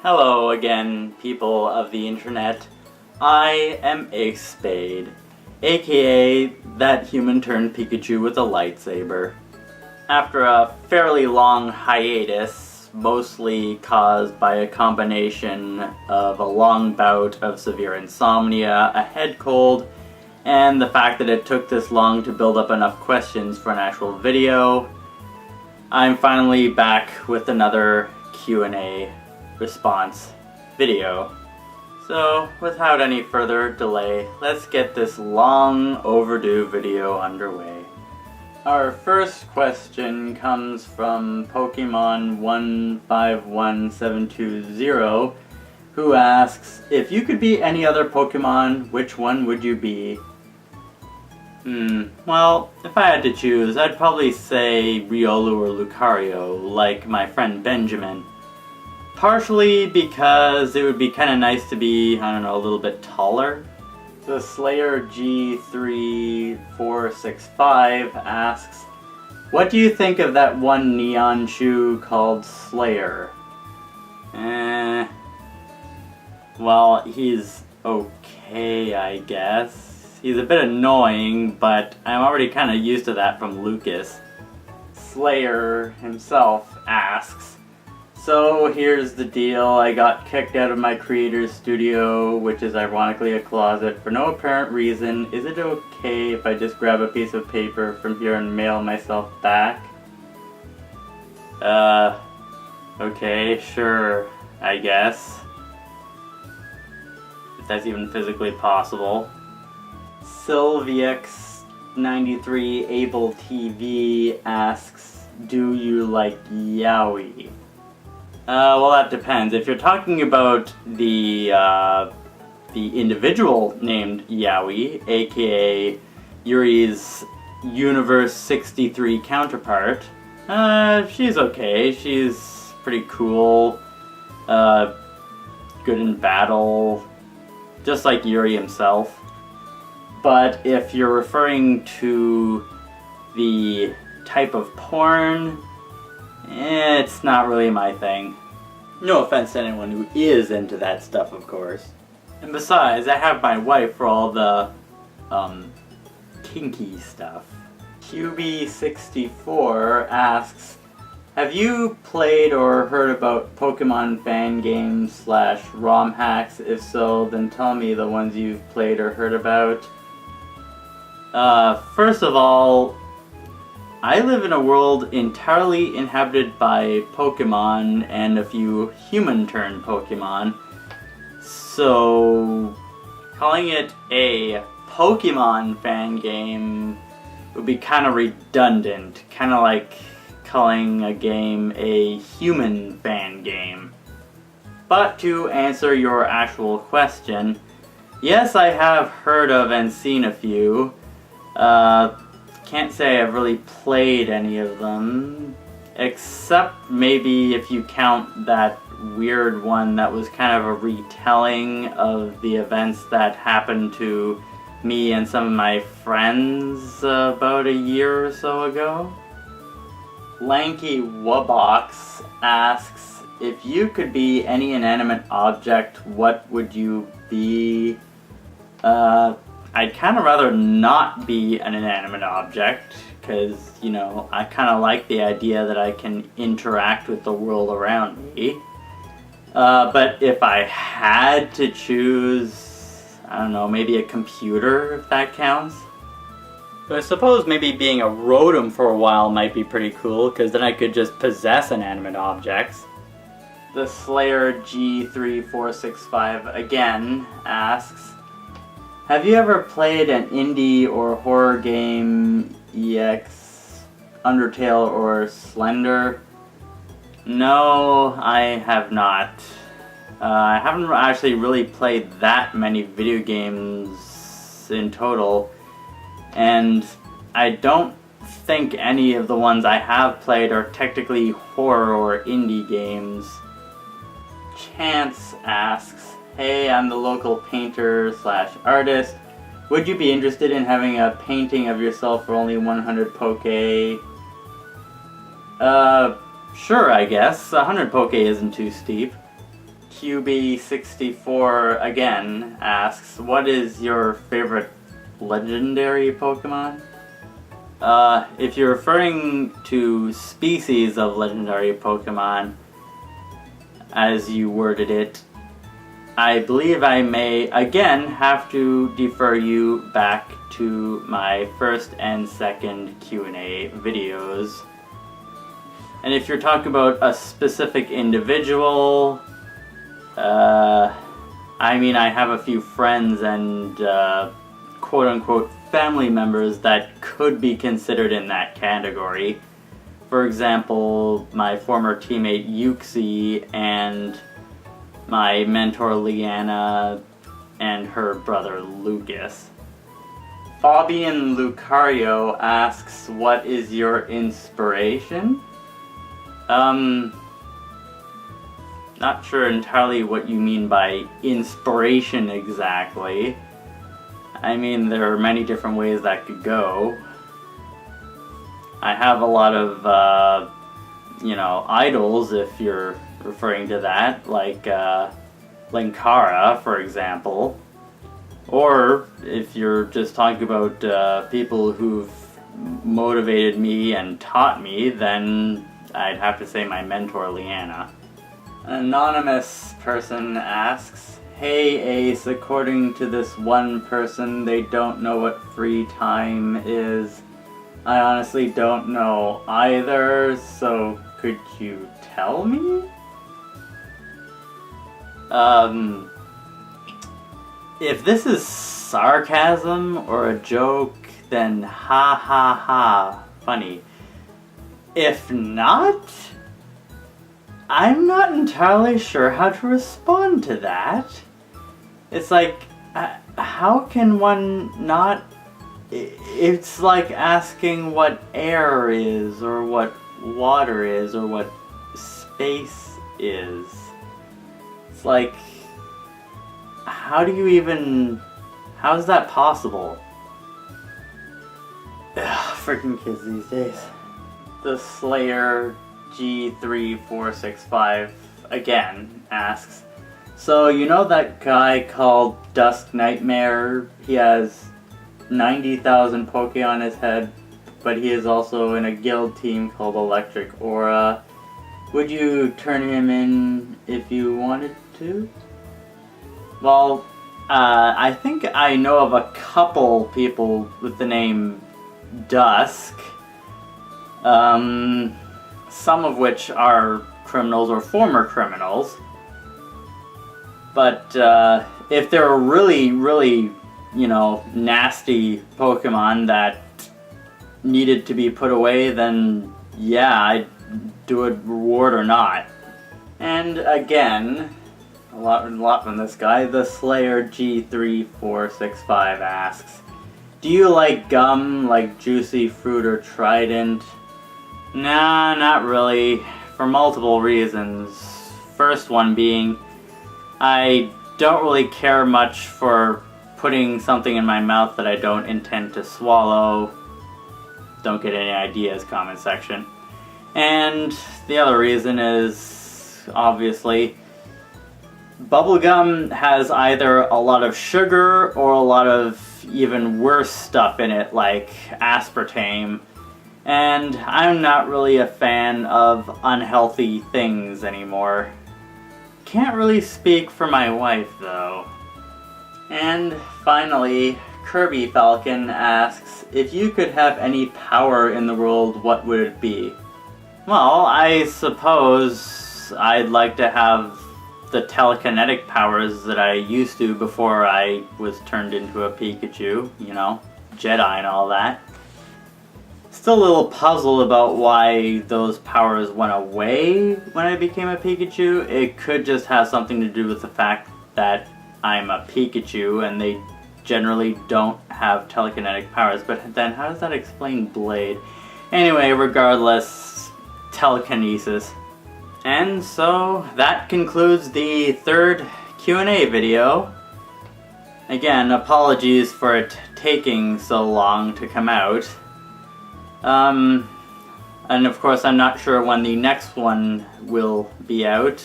Hello again, people of the internet. I am Spade, aka that human turned Pikachu with a lightsaber. After a fairly long hiatus, mostly caused by a combination of a long bout of severe insomnia, a head cold, and the fact that it took this long to build up enough questions for an actual video, I'm finally back with another Q&A response video. So, without any further delay, let's get this long overdue video underway. Our first question comes from Pokemon 151720, who asks, if you could be any other Pokemon, which one would you be? Well, if I had to choose, I'd probably say Riolu or Lucario, like my friend Benjamin. Partially because it would be kind of nice to be, I don't know, a little bit taller. The Slayer G3465 asks, what do you think of that one neon shoe called Slayer? Well, he's okay, I guess. He's a bit annoying, but I'm already kind of used to that from Lucas. Slayer himself asks, so here's the deal, I got kicked out of my creator's studio, which is ironically a closet, for no apparent reason. Is it okay if I just grab a piece of paper from here and mail myself back? Okay, sure, I guess. If that's even physically possible. SylviX93AbleTV asks, do you like yaoi? Well, that depends. If you're talking about the individual named Yaoi, aka Yuri's Universe 63 counterpart, she's okay. She's pretty cool, good in battle, just like Yuri himself. But if you're referring to the type of porn, it's not really my thing. No offense to anyone who is into that stuff, of course. And besides, I have my wife for all the, kinky stuff. QB64 asks, have you played or heard about Pokemon fan games / ROM hacks? If so, then tell me the ones you've played or heard about. First of all, I live in a world entirely inhabited by Pokemon and a few human-turned Pokemon, so calling it a Pokemon fan game would be kind of redundant, kind of like calling a game a human fan game. But to answer your actual question, yes, I have heard of and seen a few. Can't say I've really played any of them, except maybe if you count that weird one that was kind of a retelling of the events that happened to me and some of my friends about a year or so ago. Lanky Wabox asks, if you could be any inanimate object, what would you be? I'd kind of rather not be an inanimate object, because, you know, I kind of like the idea that I can interact with the world around me. But if I had to choose, I don't know, maybe a computer, if that counts. But I suppose maybe being a rotom for a while might be pretty cool, because then I could just possess inanimate objects. The Slayer G3465 again asks, have you ever played an indie or horror game, EX, Undertale, or Slender? No, I have not. I haven't actually really played that many video games in total, and I don't think any of the ones I have played are technically horror or indie games. Chance asks, hey, I'm the local painter / artist. Would you be interested in having a painting of yourself for only 100 Poke? Sure, I guess. 100 Poke isn't too steep. QB64 again asks, what is your favorite legendary Pokemon? If you're referring to species of legendary Pokemon, as you worded it, I believe I may again have to defer you back to my first and second Q&A videos. And if you're talking about a specific individual, I mean, I have a few friends and quote-unquote family members that could be considered in that category. For example, my former teammate Yuxi and my mentor Leanna and her brother Lucas. Fabian Lucario asks, what is your inspiration? Not sure entirely what you mean by inspiration exactly. I mean, there are many different ways that could go. I have a lot of, idols, if you're referring to that, like Linkara, for example. Or if you're just talking about people who've motivated me and taught me, then I'd have to say my mentor, Leanna. An anonymous person asks, hey Ace, according to this one person, they don't know what free time is. I honestly don't know either, so could you tell me? If this is sarcasm or a joke, then ha ha ha, funny. If not, I'm not entirely sure how to respond to that. It's like, how can one not... It's like asking what air is, or what water is, or what space is. It's like, how do you even... How is that possible? Ugh, freaking kids these days. The Slayer G3465 again asks, so you know that guy called Dusk Nightmare? He has 90,000 Poke on his head, but he is also in a guild team called Electric Aura. Would you turn him in if you wanted to? Well, I think I know of a couple people with the name Dusk. Some of which are criminals or former criminals. But if there are really, really, nasty Pokemon that needed to be put away, then yeah, I'd do a reward or not. And again, a lot from this guy. The Slayer G3465 asks, do you like gum, like Juicy Fruit or Trident? Nah, not really, for multiple reasons. First one being, I don't really care much for putting something in my mouth that I don't intend to swallow. Don't get any ideas, comment section. And the other reason is, obviously, bubblegum has either a lot of sugar or a lot of even worse stuff in it, like aspartame. And I'm not really a fan of unhealthy things anymore. Can't really speak for my wife, though. And finally, Kirby Falcon asks, if you could have any power in the world, what would it be? Well, I suppose I'd like to have the telekinetic powers that I used to before I was turned into a Pikachu, Jedi and all that. Still a little puzzled about why those powers went away when I became a Pikachu. It could just have something to do with the fact that I'm a Pikachu and they generally don't have telekinetic powers. But then how does that explain Blade? Anyway, regardless, telekinesis. And so that concludes the third Q&A video. Again, apologies for it taking so long to come out. And of course, I'm not sure when the next one will be out.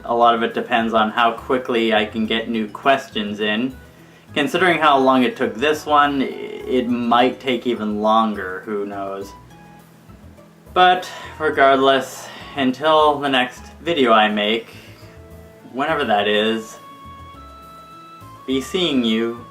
A lot of it depends on how quickly I can get new questions in. Considering how long it took this one, it might take even longer, who knows. But regardless, until the next video I make, whenever that is, be seeing you